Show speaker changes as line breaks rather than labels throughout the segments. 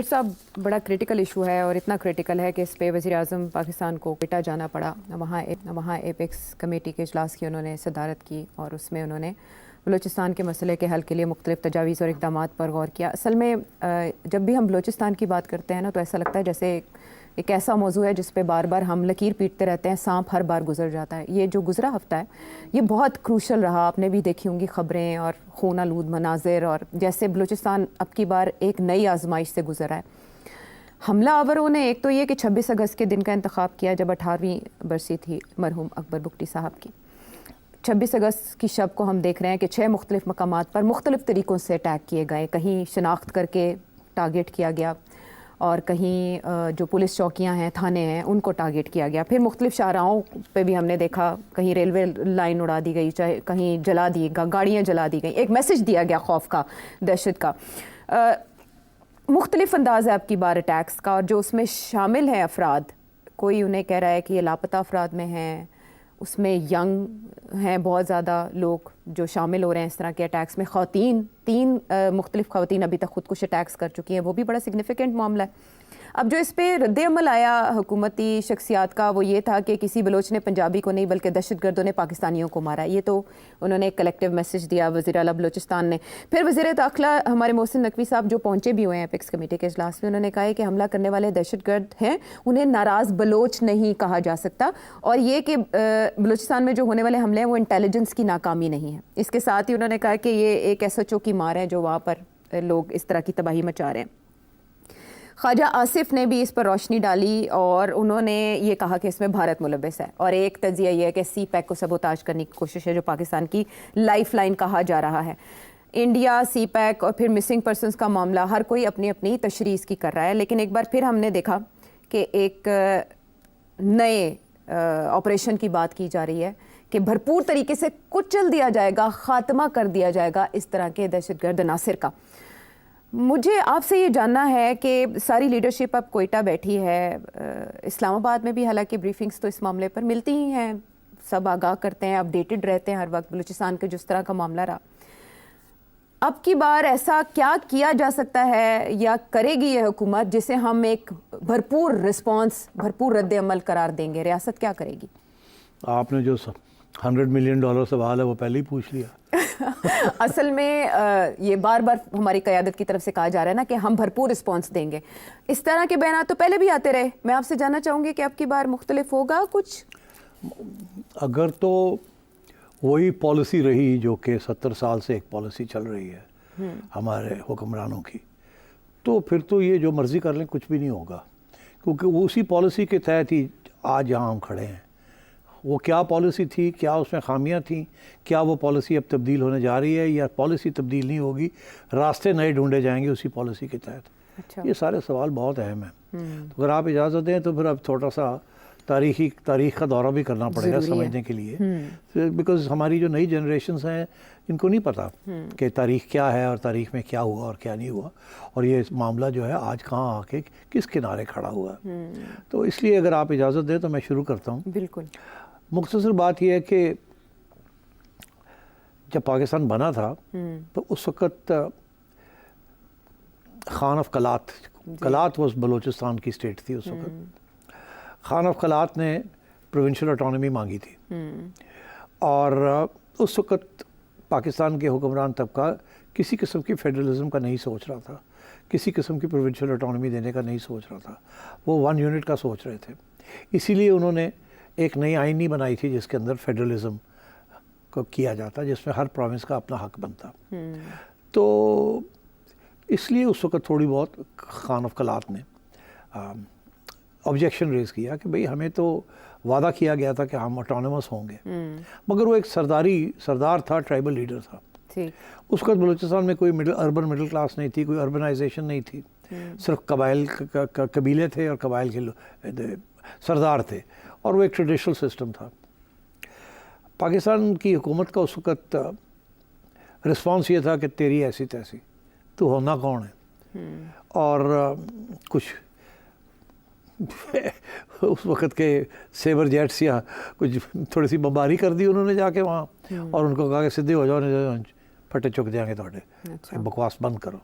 صاحب بڑا critical issue ہے اور اتنا کرٹیکل ہے کہ اس پہ وزیر اعظم پاکستان کو پیٹا جانا پڑا. وہاں ایپیکس کمیٹی کے اجلاس کی انہوں نے صدارت کی اور اس میں انہوں نے بلوچستان کے مسئلے کے حل کے لیے مختلف تجاویز اور اقدامات پر غور کیا. اصل میں جب بھی ہم بلوچستان کی بات کرتے ہیں نا تو ایسا لگتا ہے جیسے ایک ایسا موضوع ہے جس پہ بار بار ہم لکیر پیٹتے رہتے ہیں, سانپ ہر بار گزر جاتا ہے. یہ جو گزرا ہفتہ ہے یہ بہت کروشل رہا. آپ نے بھی دیکھی ہوں گی خبریں اور خون آلود مناظر, اور جیسے بلوچستان اب کی بار ایک نئی آزمائش سے گزرا ہے. حملہ آوروں نے ایک تو یہ کہ 26 اگست کے دن کا انتخاب کیا جب 18ویں برسی تھی مرحوم اکبر بگٹی صاحب کی. 26 اگست کی شب کو ہم دیکھ رہے ہیں کہ 6 مختلف مقامات پر مختلف طریقوں سے اٹیک کیے گئے. کہیں شناخت کر کے ٹارگٹ کیا گیا اور کہیں جو پولیس چوکیاں ہیں, تھانے ہیں, ان کو ٹارگٹ کیا گیا. پھر مختلف شاہراہوں پہ بھی ہم نے دیکھا کہیں ریلوے لائن اڑا دی گئی, چاہے کہیں جلا دی گاڑیاں جلا دی گئیں. ایک میسج دیا گیا خوف کا, دہشت کا. مختلف انداز ہے اب کی بار اٹیکس کا, اور جو اس میں شامل ہیں افراد, کوئی انہیں کہہ رہا ہے کہ یہ لاپتہ افراد میں ہیں, اس میں ینگ ہیں بہت زیادہ لوگ جو شامل ہو رہے ہیں اس طرح کے اٹیکس میں. خواتین 3 مختلف خواتین ابھی تک خودکش اٹیکس کر چکی ہیں, وہ بھی بڑا سگنیفیکنٹ معاملہ ہے. اب جو اس پہ رد عمل آیا حکومتی شخصیات کا وہ یہ تھا کہ کسی بلوچ نے پنجابی کو نہیں بلکہ دہشت گردوں نے پاکستانیوں کو مارا. یہ تو انہوں نے ایک کلیکٹیو میسج دیا وزیر اعلیٰ بلوچستان نے. پھر وزیر داخلہ ہمارے محسن نقوی صاحب جو پہنچے بھی ہوئے ہیں ایپیکس کمیٹی کے اجلاس میں, انہوں نے کہا ہے کہ حملہ کرنے والے دہشت گرد ہیں, انہیں ناراض بلوچ نہیں کہا جا سکتا, اور یہ کہ بلوچستان میں جو ہونے والے حملے ہیں وہ انٹیلیجنس کی ناکامی نہیں ہے. اس کے ساتھ ہی انہوں نے کہا کہ یہ ایک SHO کی مار ہے جو وہاں پر لوگ اس طرح کی تباہی مچا رہے ہیں. خواجہ آصف نے بھی اس پر روشنی ڈالی اور انہوں نے یہ کہا کہ اس میں بھارت ملوث ہے, اور ایک تجزیہ یہ ہے کہ سی پیک کو سبوتاژ کرنے کی کوشش ہے جو پاکستان کی لائف لائن کہا جا رہا ہے. انڈیا, سی پیک اور پھر مسنگ پرسنز کا معاملہ, ہر کوئی اپنی اپنی تشریح اس کی کر رہا ہے. لیکن ایک بار پھر ہم نے دیکھا کہ ایک نئے آپریشن کی بات کی جا رہی ہے کہ بھرپور طریقے سے کچل دیا جائے گا, خاتمہ کر دیا جائے گا اس طرح کے دہشت گرد عناصر کا. مجھے آپ سے یہ جاننا ہے کہ ساری لیڈرشپ اب کوئٹہ بیٹھی ہے, اسلام آباد میں بھی حالانکہ بریفنگز تو اس معاملے پر ملتی ہی ہیں, سب آگاہ کرتے ہیں, اپڈیٹڈ رہتے ہیں ہر وقت بلوچستان کے جس طرح کا معاملہ رہا. اب کی بار ایسا کیا کیا جا سکتا ہے یا کرے گی یہ حکومت جسے ہم ایک بھرپور رسپانس, بھرپور رد عمل قرار دیں گے؟ ریاست کیا کرے گی؟
آپ نے جو $100 ملین سوال ہے وہ پہلے ہی پوچھ لیا.
اصل میں یہ بار بار ہماری قیادت کی طرف سے کہا جا رہا ہے نا کہ ہم بھرپور رسپانس دیں گے. اس طرح کے بیانات تو پہلے بھی آتے رہے. میں آپ سے جاننا چاہوں گی کہ اب کی بار مختلف ہوگا کچھ؟
اگر تو وہی پالیسی رہی جو کہ 70 سال سے ایک پالیسی چل رہی ہے ہمارے حکمرانوں کی, تو پھر تو یہ جو مرضی کر لیں کچھ بھی نہیں ہوگا, کیونکہ اسی پالیسی کے تحت ہی آج یہاں ہم کھڑے ہیں. وہ کیا پالیسی تھی, کیا اس میں خامیاں تھیں, کیا وہ پالیسی اب تبدیل ہونے جا رہی ہے یا پالیسی تبدیل نہیں ہوگی, راستے نئے ڈھونڈے جائیں گے اسی پالیسی کے تحت؟
اچھا.
یہ سارے سوال بہت اہم ہیں. تو اگر آپ اجازت دیں تو پھر اب تھوڑا سا تاریخ کا دورہ بھی کرنا پڑے گا سمجھنے کے لیے, بیکاز ہماری جو نئی جنریشنز ہیں ان کو نہیں پتہ کہ تاریخ کیا ہے اور تاریخ میں کیا ہوا اور کیا نہیں ہوا, اور یہ معاملہ جو ہے آج کہاں آ کے کس کنارے کھڑا ہوا ہے. تو اس لیے اگر آپ اجازت دیں تو میں شروع کرتا ہوں.
بالکل.
مختصر بات یہ ہے کہ جب پاکستان بنا تھا تو اس وقت خان آف کلات واز بلوچستان کی اسٹیٹ تھی اس وقت. خان آف کلات نے پروونشل آٹونومی مانگی تھی, اور اس وقت پاکستان کے حکمران طبقہ کسی قسم کی فیڈرلزم کا نہیں سوچ رہا تھا, کسی قسم کی پروونشل آٹونومی دینے کا نہیں سوچ رہا تھا, وہ 1 یونٹ کا سوچ رہے تھے. اسی لیے انہوں نے ایک نئی آئین نہیں بنائی تھی جس کے اندر فیڈرلزم کو کیا جاتا, جس میں ہر پروونس کا اپنا حق بنتا. تو اس لیے اس وقت تھوڑی بہت خان آف کلات نے آبجیکشن ریز کیا کہ بھئی ہمیں تو وعدہ کیا گیا تھا کہ ہم آٹونومس ہوں گے, مگر وہ ایک سردار تھا, ٹرائبل لیڈر تھا. اس وقت بلوچستان میں کوئی اربن مڈل کلاس نہیں تھی, کوئی اربنائزیشن نہیں تھی, صرف قبیلے تھے اور قبائل کے سردار تھے, اور وہ ایک ٹریڈیشنل سسٹم تھا. پاکستان کی حکومت کا اس وقت رسپانس یہ تھا کہ تیری ایسی تیسی, تو ہونا کون ہے, اور کچھ اس وقت کے سیبر جیٹس یا کچھ تھوڑی سی بمباری کر دی انہوں نے جا کے وہاں, اور ان کو کہا کہ سدھے ہو جاؤ, پھٹے چک جائیں گے تھوڑے, بکواس بند کرو.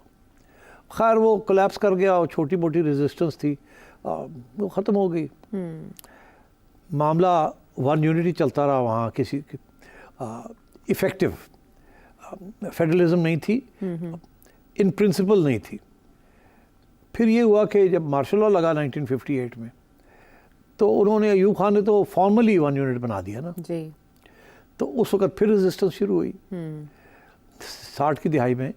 خیر وہ کولیپس کر گیا اور چھوٹی موٹی ریزسٹنس تھی وہ ختم ہو گئی. معاملہ ون یونٹی چلتا رہا وہاں, کسی افیکٹو فیڈرلزم نہیں تھی, ان پرنسپل نہیں تھی. پھر یہ ہوا کہ جب مارشل لا لگا 1958 میں تو انہوں نے, ایوب خان نے تو فارملی ون یونٹ بنا دیا نا
جی.
تو اس وقت پھر ریزسٹنس شروع ہوئی. 60 کی دہائی میں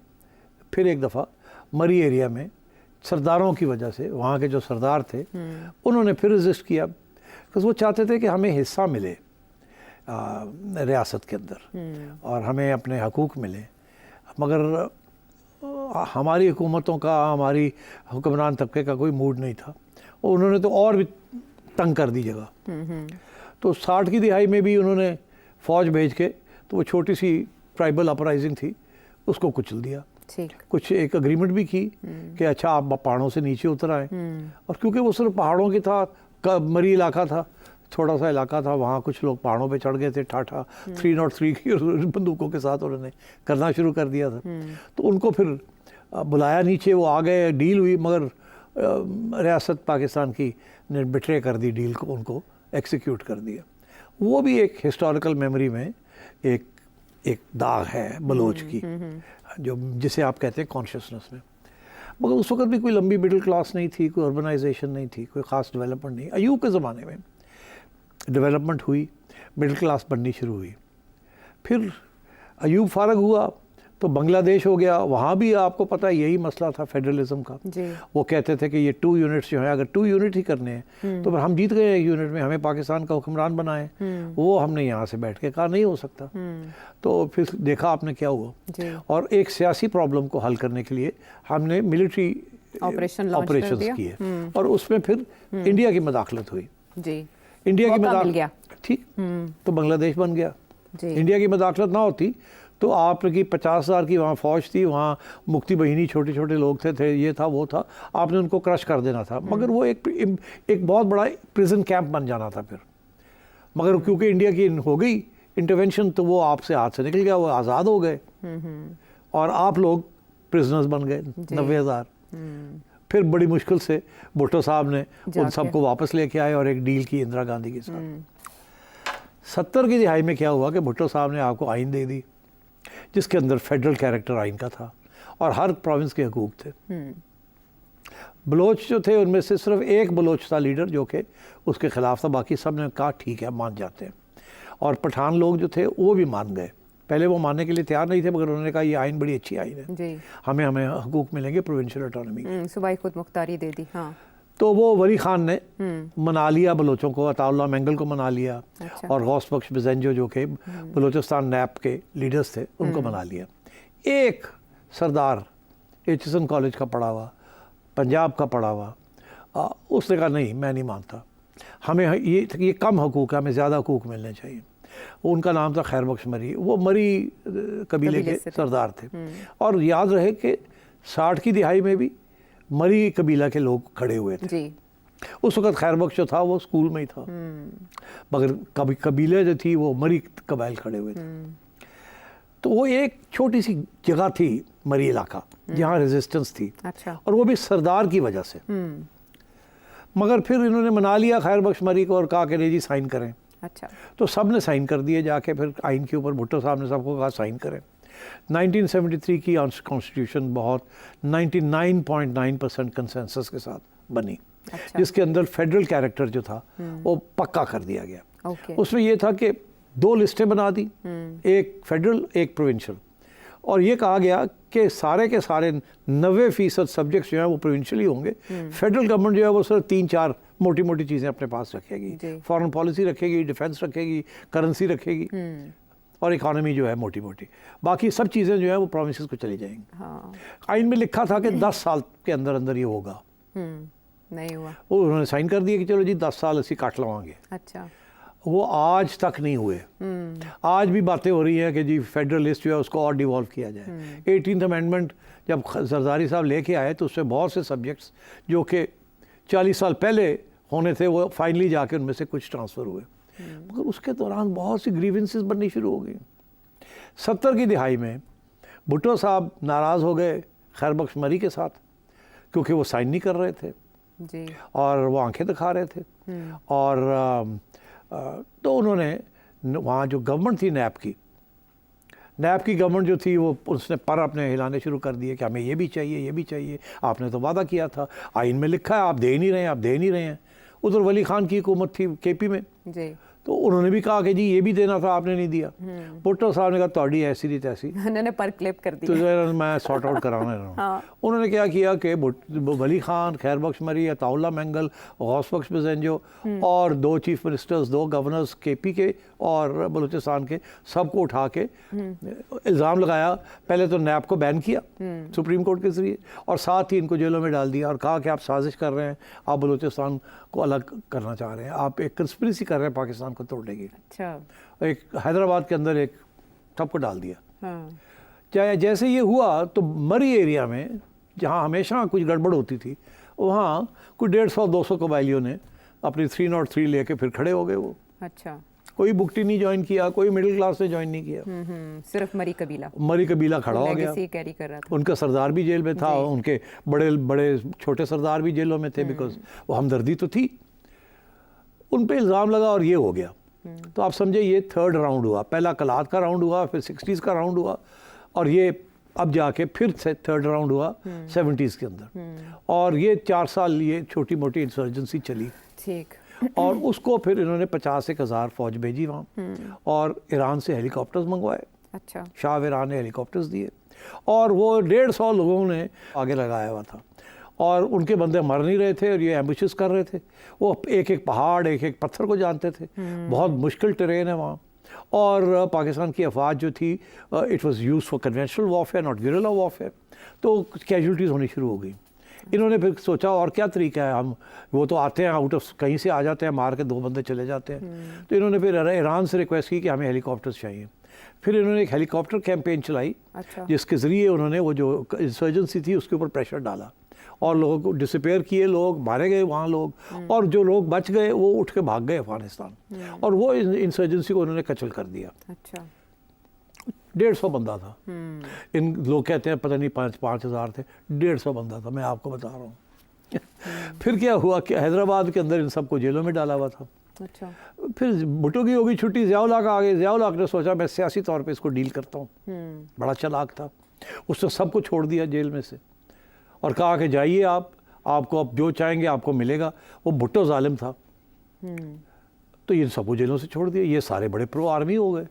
پھر ایک دفعہ مری ایریا میں سرداروں کی وجہ سے, وہاں کے جو سردار تھے انہوں نے پھر ریزسٹ کیا, وہ چاہتے تھے کہ ہمیں حصہ ملے ریاست کے اندر اور ہمیں اپنے حقوق ملیں. مگر ہماری حکومتوں کا, ہماری حکمران طبقے کا کوئی موڈ نہیں تھا, اور انہوں نے تو اور بھی تنگ کر دی جگہ. تو 60 کی دہائی میں بھی انہوں نے فوج بھیج کے, تو وہ چھوٹی سی ٹرائبل اپرائزنگ تھی اس کو کچل دیا. کچھ ایک اگریمنٹ بھی کی کہ اچھا آپ پہاڑوں سے نیچے اتر آئیں, اور کیونکہ وہ صرف پہاڑوں کی تھا, مری علاقہ تھا, چھوٹا سا علاقہ تھا, وہاں کچھ لوگ پہاڑوں پہ چڑھ گئے تھے ٹھاٹھا 303 کی بندوقوں کے ساتھ انہوں نے کرنا شروع کر دیا تھا. تو ان کو پھر بلایا نیچے, وہ آ گئے, ڈیل ہوئی, مگر ریاست پاکستان کی نے بٹرے کر دی ڈیل کو, ان کو ایکسیکیوٹ کر دیا. وہ بھی ایک ہسٹوریکل میموری میں ایک داغ ہے بلوچ کی, جو جسے آپ کہتے ہیں کانشیسنس میں. مگر اس وقت بھی کوئی لمبی مڈل کلاس نہیں تھی, کوئی اربنائزیشن نہیں تھی, کوئی خاص ڈیولپمنٹ نہیں. ایوب کے زمانے میں ڈیولپمنٹ ہوئی, مڈل کلاس بننی شروع ہوئی. پھر ایوب فارغ ہوا تو بنگلہ دیش ہو گیا, وہاں بھی آپ کو پتہ ہے یہی مسئلہ تھا فیڈرلزم کا. وہ کہتے تھے کہ یہ 2 یونٹس جو ہیں, اگر 2 یونٹ ہی کرنے ہیں تو پھر ہم جیت گئے 1 یونٹ میں, ہمیں پاکستان کا حکمران بنائیں. وہ ہم نے یہاں سے بیٹھ کے کہا نہیں ہو سکتا. تو پھر دیکھا آپ نے کیا ہوا, اور ایک سیاسی پرابلم کو حل کرنے کے لیے ہم نے ملٹری آپریشنز کیے, اور اس میں پھر انڈیا کی مداخلت ہوئی. انڈیا کی مداخلت ٹھیک, تو بنگلہ دیش بن گیا. انڈیا کی مداخلت نہ ہوتی تو آپ کی 50,000 کی وہاں فوج تھی, وہاں مکتی بہینی چھوٹے چھوٹے لوگ تھے, یہ تھا وہ تھا, آپ نے ان کو کرش کر دینا تھا. مگر وہ ایک بہت بڑا پریزن کیمپ بن جانا تھا پھر. مگر کیونکہ انڈیا کی ہو گئی انٹرونشن تو وہ آپ سے ہاتھ سے نکل گیا, وہ آزاد ہو گئے, اور آپ لوگ پرزنرز بن گئے 90,000. پھر بڑی مشکل سے بھٹو صاحب نے ان سب کو واپس لے کے آئے اور ایک ڈیل کی اندرا گاندھی کے ساتھ. 70 کی دہائی میں کیا ہوا کہ بھٹو صاحب نے آپ کو آئین دے دی, جس کے اندر فیڈرل کیریکٹر آئین کا تھا, اور ہر پروونس کے حقوق تھے. بلوچ جو تھے ان میں سے صرف ایک بلوچ تھا لیڈر جو کہ اس کے خلاف تھا, باقی سب نے کہا ٹھیک ہے مان جاتے ہیں. اور پٹھان لوگ جو تھے وہ بھی مان گئے. پہلے وہ ماننے کے لیے تیار نہیں تھے, مگر انہوں نے کہا یہ آئین بڑی اچھی آئین ہے, ہمیں حقوق ملیں گے پروونشل اٹانومی,
صوبائی خود مختاری دے دی.
تو وہ ولی خان نے منا لیا بلوچوں کو, عطا اللہ مینگل کو منا لیا, اور غوث بخش بزنجو جو کہ بلوچستان نیپ کے لیڈرز تھے ان کو منا لیا. ایک سردار ایچسن کالج کا پڑھا ہوا, پنجاب کا پڑھا ہوا, اس نے کہا نہیں میں نہیں مانتا, ہمیں یہ کم حقوق ہے, ہمیں زیادہ حقوق ملنے چاہیے. ان کا نام تھا خیر بخش مری, وہ مری قبیلے کے سردار تھے. اور یاد رہے کہ 60 کی دہائی میں بھی مری قبیلہ کے لوگ کھڑے ہوئے تھے. اس وقت خیر بخش جو تھا وہ اسکول میں ہی تھا, مگر قبیلے جو تھی وہ مری قبائل کھڑے ہوئے تھے. تو وہ ایک چھوٹی سی جگہ تھی مری علاقہ جہاں ریزسٹنس تھی, اور وہ بھی سردار کی وجہ سے. مگر پھر انہوں نے منا لیا خیر بخش مری کو, اور کہا کہ نہیں جی سائن کریں. تو سب نے سائن کر دیے جا کے, پھر آئین کے اوپر بھٹو صاحب نے سب کو کہا سائن کریں. 1973 کی کانسٹیٹیوشن بہت 99.9% کنسنسس کے ساتھ بنی, جس کے اندر فیڈرل کیریکٹر جو تھا وہ پکا کر دیا گیا. اس میں یہ تھا کہ 2 لسٹیں بنا دی, ایک فیڈرل ایک پروونشل, اور یہ کہا گیا کہ سارے کے سارے 90% سبجیکٹس جو ہیں وہ پروونشلی ہوں گے. فیڈرل گورنمنٹ جو ہے وہ صرف 3-4 موٹی موٹی چیزیں اپنے پاس رکھے گی, فارن پالیسی رکھے گی, ڈیفنس رکھے گی, کرنسی رکھے گی, اور اکانومی جو ہے موٹی موٹی, باقی سب چیزیں جو ہیں وہ پروونسز کو چلی جائیں گی. آئین میں لکھا تھا کہ 10 سال کے اندر اندر یہ ہوگا,
نہیں ہوا.
وہ انہوں نے سائن کر دیا کہ چلو جی 10 سال اسی کاٹ لواں گے. وہ آج تک نہیں ہوئے. آج بھی باتیں ہو رہی ہیں کہ جی فیڈرلسٹ جو ہے اس کو اور ڈیوالو کیا جائے. 18th امینڈمنٹ جب زرداری صاحب لے کے آئے تو اس میں بہت سے سبجیکٹس جو کہ 40 سال پہلے ہونے تھے وہ فائنلی جا کے ان میں سے کچھ ٹرانسفر ہوئے, مگر اس کے دوران بہت سی گریونسز بننی شروع ہو گئی. 70 کی دہائی میں بھٹو صاحب ناراض ہو گئے خیر بخش مری کے ساتھ کیونکہ وہ سائن نہیں کر رہے تھے
جی
اور وہ آنکھیں دکھا رہے تھے. اور تو انہوں نے وہاں جو گورنمنٹ تھی نیب کی گورنمنٹ جو تھی وہ اس نے پر اپنے ہلانے شروع کر دیے کہ ہمیں یہ بھی چاہیے یہ بھی چاہیے, آپ نے تو وعدہ کیا تھا, آئین میں لکھا ہے, آپ دے نہیں رہے ہیں. ادھر ولی خان کی حکومت تھی کے پی میں,
جی
تو انہوں نے بھی کہا کہ جی یہ بھی دینا تھا, آپ نے نہیں دیا. بھٹو صاحب نے کہا تہاڈی ایسی نہیں تیسی,
انہوں نے پر کلپ کر
تو
دیا.
میں سارٹ آؤٹ کرانا. انہوں نے کیا کیا کہ ولی خان, خیر بخش مری, عطا اللہ مینگل, غوث بخش بزنجو اور 2 چیف منسٹرز, 2 گورنرز کے پی کے اور بلوچستان کے, سب کو اٹھا کے الزام لگایا. پہلے تو نیب کو بین کیا سپریم کورٹ کے ذریعے, اور ساتھ ہی ان کو جیلوں میں ڈال دیا اور کہا کہ آپ سازش کر رہے ہیں, آپ بلوچستان کو الگ کرنا چاہ رہے ہیں, آپ ایک کنسپریسی کر رہے ہیں پاکستان کو توڑنے کی.
اچھا,
ایک حیدرآباد کے اندر ایک سب کو ڈال دیا.
ہاں
چاہے جیسے یہ ہوا تو مری ایریا میں جہاں ہمیشہ کچھ گڑبڑ ہوتی تھی, وہاں کوئی 150-200 قبائلیوں نے اپنی 303 لے کے پھر کھڑے ہو گئے. وہ
اچھا,
کوئی بگٹی نہیں جوائن کیا, کوئی مڈل کلاس نے جوائن نہیں کیا,
صرف مری
قبیلہ کھڑا ہو گیا.
کیری کر رہا تھا.
ان کا سردار بھی جیل میں تھا, ان کے بڑے چھوٹے سردار بھی جیلوں میں تھے, بیکاز وہ ہمدردی تو تھی. ان پہ الزام لگا اور یہ ہو گیا. تو آپ سمجھے یہ 3rd راؤنڈ ہوا. پہلا کلات کا راؤنڈ ہوا, پھر 60s کا راؤنڈ ہوا, اور یہ اب جا کے پھر 3rd راؤنڈ ہوا 70s کے اندر. اور یہ 4 سال یہ چھوٹی موٹی انسرجنسی چلی.
ٹھیک.
اور اس کو پھر انہوں نے 50,000 فوج بھیجی وہاں, اور ایران سے ہیلی کاپٹرز منگوائے.
اچھا,
شاہ ایران نے ہیلی کاپٹرز دیے, اور وہ 150 لوگوں نے آگے لگایا ہوا تھا, اور ان کے بندے مر نہیں رہے تھے, اور یہ ایمبوشز کر رہے تھے. وہ ایک پہاڑ, ایک پتھر کو جانتے تھے. بہت مشکل ٹرین ہے وہاں. اور پاکستان کی افواج جو تھی, it was use for conventional warfare, not guerrilla warfare. تو کیجولٹیز ہونی شروع ہو گئی. انہوں نے پھر سوچا اور کیا طریقہ ہے, ہم وہ تو آتے ہیں آؤٹ آف کہیں سے آ جاتے ہیں, مار کے 2 بندے چلے جاتے ہیں. تو انہوں نے پھر ایران سے ریکویسٹ کی کہ ہمیں ہیلی کاپٹرز چاہیے. پھر انہوں نے ایک ہیلی کاپٹر کیمپین چلائی, جس کے ذریعے انہوں نے وہ جو انسرجنسی تھی اس کے اوپر پریشر ڈالا, اور لوگوں کو ڈسپیئر کیے, لوگ مارے گئے وہاں لوگ, اور جو لوگ بچ گئے وہ اٹھ کے بھاگ گئے افغانستان, اور وہ انسرجنسی کو انہوں نے کچل کر دیا.
اچھا,
150 بندہ تھا. ان لوگ کہتے ہیں پتہ نہیں 5,000 تھے, 150 بندہ تھا, میں آپ کو بتا رہا ہوں. پھر کیا ہوا کہ حیدرآباد کے اندر ان سب کو جیلوں میں ڈالا ہوا تھا.
اچھا,
پھر بھٹو کی ہوگی چھٹی, ضیاء الحق آ گئے. ضیاء الحق نے سوچا میں سیاسی طور پہ اس کو ڈیل کرتا ہوں. بڑا چلاک تھا. اس نے سب کو چھوڑ دیا جیل میں سے, اور کہا کہ جائیے آپ کو اب جو چاہیں گے آپ کو ملے گا. وہ بھٹو ظالم تھا, تو یہ سب کو جیلوں سے چھوڑ دیا. یہ سارے بڑے پرو آرمی ہو گئے,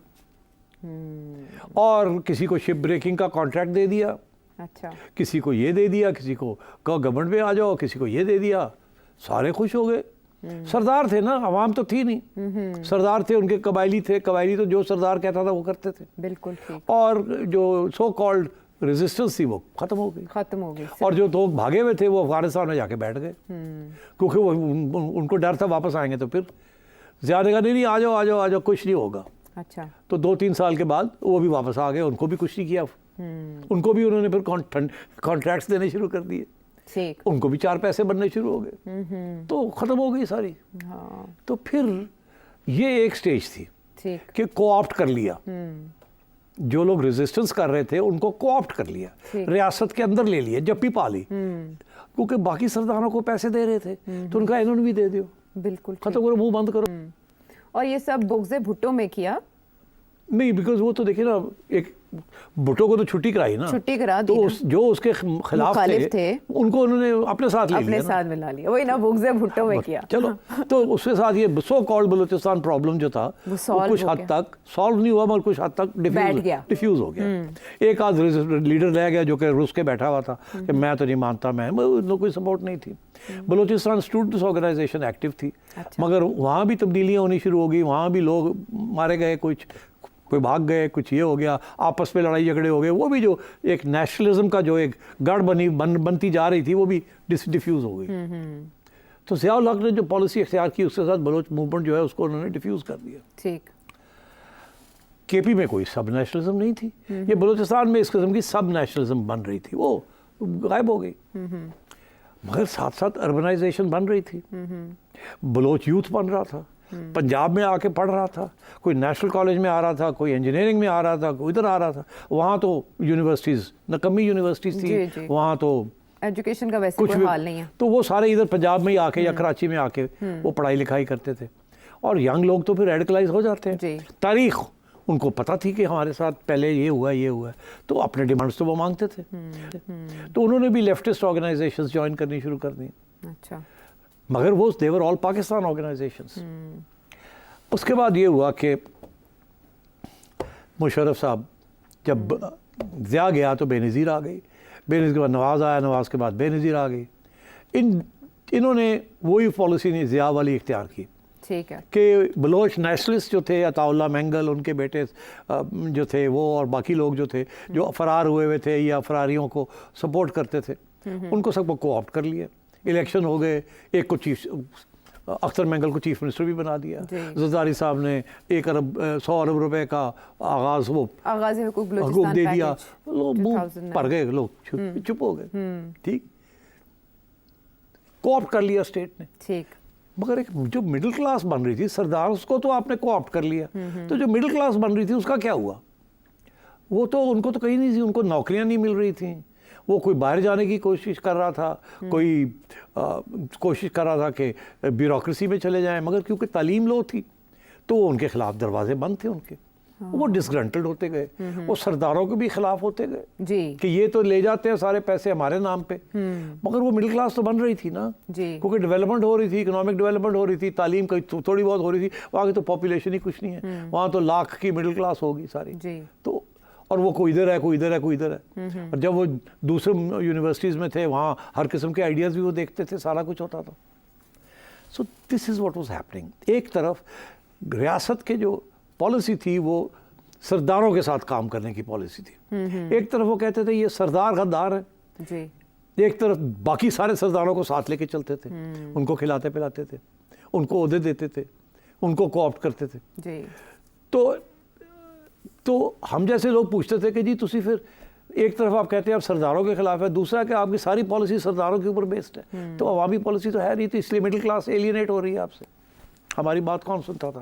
اور کسی کو شپ بریکنگ کا کانٹریکٹ دے دیا,
اچھا,
کسی کو یہ دے دیا, کسی کو کہا گورنمنٹ میں آ جاؤ, کسی کو یہ دے دیا. سارے خوش ہو گئے. سردار تھے نا, عوام تو تھی نہیں. سردار تھے, ان کے قبائلی تھے. قبائلی تو جو سردار کہتا تھا وہ کرتے تھے.
بالکل ٹھیک.
اور جو سو کالڈ ریزسٹنس تھی وہ ختم ہو گئی. اور جو لوگ بھاگے ہوئے تھے وہ افغانستان میں جا کے بیٹھ گئے, کیونکہ وہ ان کو ڈر تھا واپس آئیں گے تو پھر زیادہ کا نہیں آ جاؤ کچھ نہیں ہوگا.
اچھا,
تو 2-3 سال کے بعد وہ بھی واپس آ گئے, ان کو بھی کچھ نہیں کیا. ان کو بھی انہوں نے پھر کانٹریکٹس دینے شروع کر دیے. ان کو بھی 4 پیسے بننے شروع ہو گئے. تو ختم ہو گئی ساری. تو پھر یہ ایک سٹیج تھی کہ کوآپٹ کر لیا. جو لوگ ریزسٹنس کر رہے تھے ان کو کوآپٹ کر لیا, ریاست کے اندر لے لیا, جپی پا لی. کیونکہ باقی سرداروں کو پیسے دے رہے تھے تو ان کا انہوں نے بھی دے دیو.
بالکل
ختم کرو, منہ بند کرو.
اور یہ سب بغض بھٹو میں کیا
نہیں, بیکاز وہ تو دیکھیں نا, ایک بھٹو کو تو چھٹی کرائی نا,
چھٹی کرا دی.
تو جو اس کے خلاف تھے ان کو انہوں نے اپنے ساتھ لے لیا,
اپنے ساتھ ملا لیا. وہی نا, بغض بھٹو میں کیا.
چلو, تو اس کے ساتھ یہ سو کالڈ بلوچستان پرابلم جو تھا وہ کچھ حد تک سالو نہیں ہوا, مگر کچھ حد تک ڈیفیوز ہو گیا. ایک آدھ لیڈر رہ گیا جو کہ روس کے بیٹھا ہوا تھا کہ میں تو نہیں مانتا, میں کوئی سپورٹ نہیں تھی. بلوچستان اسٹوڈنٹس آرگنائزیشن ایکٹیو تھی, مگر وہاں بھی تبدیلیاں ہونی شروع ہو گئی. وہاں بھی لوگ مارے گئے, کوئی بھاگ گئے, کچھ یہ ہو گیا, آپس میں لڑائی جھگڑے ہو گئے. وہ بھی جو ایک نیشنلزم کا جو ایک گڑھ بنتی جا رہی تھی وہ بھی ڈیفیوز ہو گئی. تو ضیاء الحق نے جو پالیسی اختیار کی اس کے ساتھ بلوچ موومنٹ جو ہے اس کو انہوں نے ڈیفیوز کر دیا.
ٹھیک.
کے پی میں کوئی سب نیشنلزم نہیں تھی. یہ بلوچستان میں اس قسم کی سب نیشنلزم بن رہی تھی, وہ غائب ہو گئی. مگر ساتھ ساتھ اربنائزیشن بن رہی تھی. بلوچ یوتھ بن رہا تھا, پنجاب میں آ کے پڑھ رہا تھا, کوئی نیشنل کالج میں آ رہا تھا, کوئی انجینئرنگ میں آ رہا تھا, کوئی ادھر آ رہا تھا. وہاں تو یونیورسٹیز نکمی یونیورسٹیز تھی, وہاں تو
ایجوکیشن کا ویسے کوئی حال نہیں ہے.
تو وہ سارے ادھر پنجاب میں ہی آ کے یا کراچی میں آ کے وہ پڑھائی لکھائی کرتے تھے, اور ینگ لوگ تو پھر ریڈیکلائز ہو جاتے ہیں. تاریخ ان کو پتہ تھی کہ ہمارے ساتھ پہلے یہ ہوا ہے, تو اپنے ڈیمانڈس تو وہ مانگتے تھے. تو انہوں نے بھی لیفٹسٹ آرگنائزیشنز جوائن کرنی شروع کر دی.
اچھا,
مگر وہ دیور آل پاکستان آرگنائزیشنز. اس کے بعد یہ ہوا کہ مشرف صاحب جب ضیاء گیا تو بے نظیر آ گئی, بے نظیر کے بعد نواز آیا, نواز کے بعد بے نظیر آ گئی. انہوں نے وہی پالیسی نہیں ضیاء والی اختیار کی.
ٹھیک ہے.
کہ بلوچ نیشنلسٹ جو تھے, عطا اللہ مینگل ان کے بیٹے جو تھے وہ, اور باقی لوگ جو تھے جو فرار ہوئے تھے یا فراریوں کو سپورٹ کرتے تھے, ان کو سب کو آپٹ کر لیا. الیکشن ہو گئے, ایک کو چیف اختر مینگل کو چیف منسٹر بھی بنا دیا. زرداری صاحب نے 100 ارب روپے کا آغاز حقوق دے دیا, لوگ منہ پر گئے, لوگ چپ ہو گئے. ٹھیک, کوآپٹ کر لیا اسٹیٹ نے.
ٹھیک,
مگر ایک جو مڈل کلاس بن رہی تھی سردار, اس کو تو آپ نے کوآپٹ کر لیا, تو جو مڈل کلاس بن رہی تھی اس کا کیا ہوا؟ وہ تو ان کو تو کہیں نہیں تھی, ان کو نوکریاں نہیں مل رہی تھیں. وہ کوئی باہر جانے کی کوشش کر رہا تھا, کوئی کوشش کر رہا تھا کہ بیوروکریسی میں چلے جائیں, مگر کیونکہ تعلیم لو تھی تو ان کے خلاف دروازے بند تھے ان کے. وہ ڈسگرنٹلڈ ہوتے گئے, وہ سرداروں کے بھی خلاف ہوتے گئے کہ یہ تو لے جاتے ہیں سارے پیسے ہمارے نام پہ. مگر وہ مڈل کلاس تو بن رہی تھی نا, کیونکہ ڈیولپمنٹ ہو رہی تھی, اکنامک ڈیولپمنٹ ہو رہی تھی, تعلیم کا تھوڑی بہت ہو رہی تھی. وہاں کی تو پاپولیشن ہی کچھ نہیں ہے, وہاں تو لاکھ کی مڈل کلاس ہوگی ساری. تو اور وہ کوئی ادھر ہے, کوئی ادھر ہے, کوئی ادھر ہے. اور جب وہ دوسرے یونیورسٹیز میں تھے وہاں ہر قسم کے آئیڈیاز بھی وہ دیکھتے تھے, سارا کچھ ہوتا تھا. سو دس از واٹ واز ہیپننگ. ایک طرف ریاست کے جو پالیسی تھی وہ سرداروں کے ساتھ کام کرنے کی پالیسی تھی, ایک طرف وہ کہتے تھے یہ سردار غدار ہے, ایک طرف باقی سارے سرداروں کو ساتھ لے کے چلتے تھے, ان کو کھلاتے پلاتے تھے, ان کو عہدے دیتے تھے, ان کو کوآپٹ کرتے تھے. تو ہم جیسے لوگ پوچھتے تھے کہ جی تسی پھر ایک طرف آپ کہتے ہیں آپ سرداروں کے خلاف ہے, دوسرا کہ آپ کی ساری پالیسی سرداروں کے اوپر بیسڈ ہے, تو عوامی پالیسی تو ہے نہیں, تو اس لیے مڈل کلاس ایلینیٹ ہو رہی ہے آپ سے. ہماری بات کون سنتا تھا؟